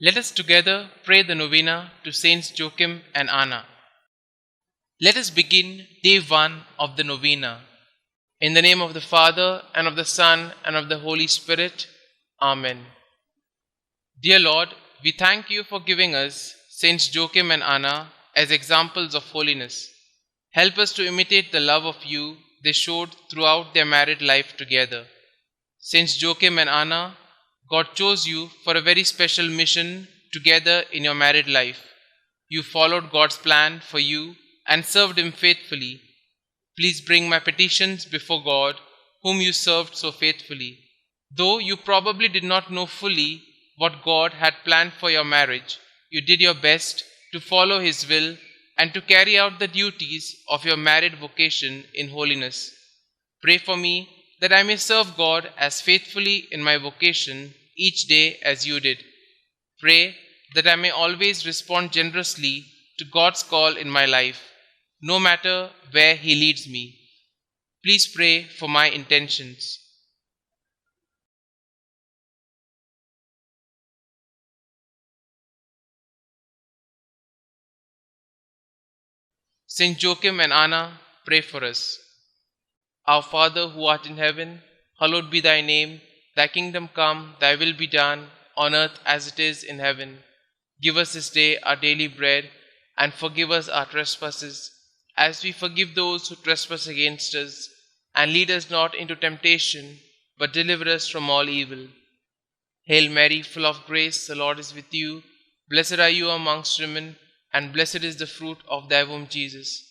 Let us together pray the novena to Saints Joachim and Anna. Let us begin day 1 of the novena. In the name of the Father, and of the Son, and of the Holy Spirit. Amen. Dear Lord, we thank you for giving us Saints Joachim and Anna as examples of holiness. Help us to imitate the love of you they showed throughout their married life together. Saints Joachim and Anna, God chose you for a very special mission together in your married life. You followed God's plan for you and served Him faithfully. Please bring my petitions before God, whom you served so faithfully. Though you probably did not know fully what God had planned for your marriage, you did your best to follow His will and to carry out the duties of your married vocation in holiness. Pray for me that I may serve God as faithfully in my vocation each day as you did. Pray that I may always respond generously to God's call in my life, no matter where He leads me. Please pray for my intentions. Saint Joachim and Anna, pray for us. Our Father who art in heaven, hallowed be thy name. Thy kingdom come, thy will be done, on earth as it is in heaven. Give us this day our daily bread, and forgive us our trespasses, as we forgive those who trespass against us. And lead us not into temptation, but deliver us from all evil. Hail Mary, full of grace, the Lord is with you. Blessed are you amongst women, and blessed is the fruit of thy womb, Jesus.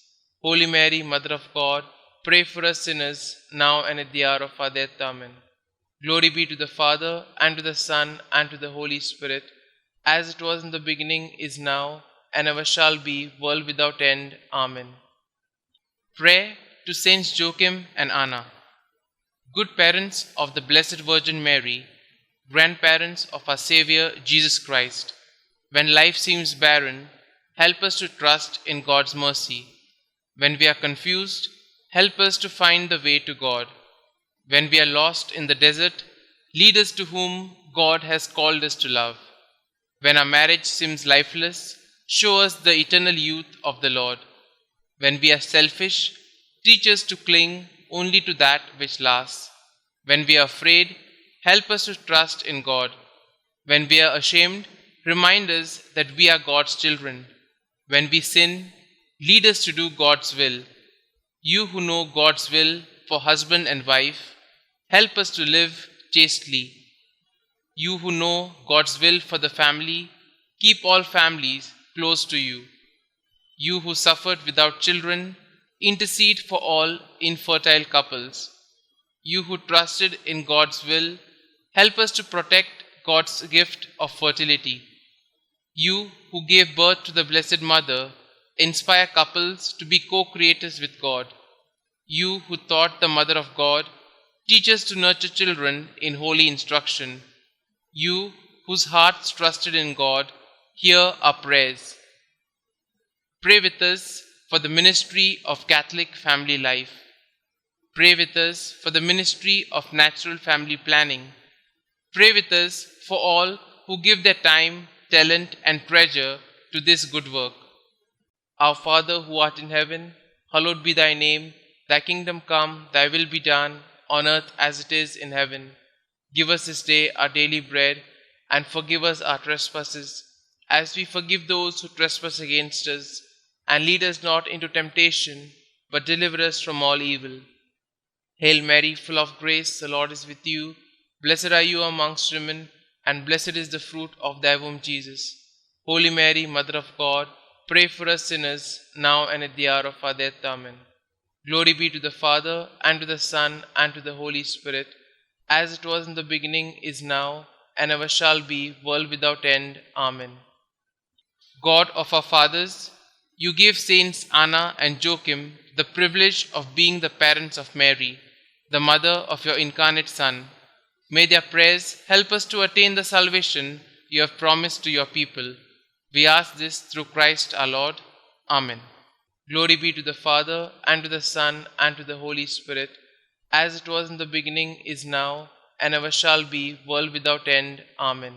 Holy Mary, Mother of God, pray for us sinners, now and at the hour of our death. Amen. Glory be to the Father, and to the Son, and to the Holy Spirit, as it was in the beginning, is now, and ever shall be, world without end. Amen. Prayer to Saints Joachim and Anna. Good parents of the Blessed Virgin Mary, grandparents of our Saviour Jesus Christ, when life seems barren, help us to trust in God's mercy. When we are confused, help us to find the way to God. When we are lost in the desert, lead us to whom God has called us to love. When our marriage seems lifeless, show us the eternal youth of the Lord. When we are selfish, teach us to cling only to that which lasts. When we are afraid, help us to trust in God. When we are ashamed, remind us that we are God's children. When we sin, lead us to do God's will. You who know God's will for husband and wife, help us to live chastely. You who know God's will for the family, keep all families close to you. You who suffered without children, intercede for all infertile couples. You who trusted in God's will, help us to protect God's gift of fertility. You who gave birth to the Blessed Mother, inspire couples to be co-creators with God. You who taught the Mother of God, teach us to nurture children in holy instruction. You whose hearts trusted in God, hear our prayers. Pray with us for the ministry of Catholic family life. Pray with us for the ministry of natural family planning. Pray with us for all who give their time, talent, and treasure to this good work. Our Father who art in heaven, hallowed be thy name. Thy kingdom come, thy will be done, on earth as it is in heaven. Give us this day our daily bread, and forgive us our trespasses, as we forgive those who trespass against us. And lead us not into temptation, but deliver us from all evil. Hail Mary, full of grace, the Lord is with you. Blessed are you amongst women, and blessed is the fruit of thy womb, Jesus. Holy Mary, Mother of God, pray for us sinners, now and at the hour of our death. Amen. Glory be to the Father, and to the Son, and to the Holy Spirit, as it was in the beginning, is now, and ever shall be, world without end. Amen. God of our fathers, you gave Saints Anna and Joachim the privilege of being the parents of Mary, the mother of your incarnate Son. May their prayers help us to attain the salvation you have promised to your people. We ask this through Christ our Lord. Amen. Glory be to the Father, and to the Son, and to the Holy Spirit, as it was in the beginning, is now, and ever shall be, world without end. Amen.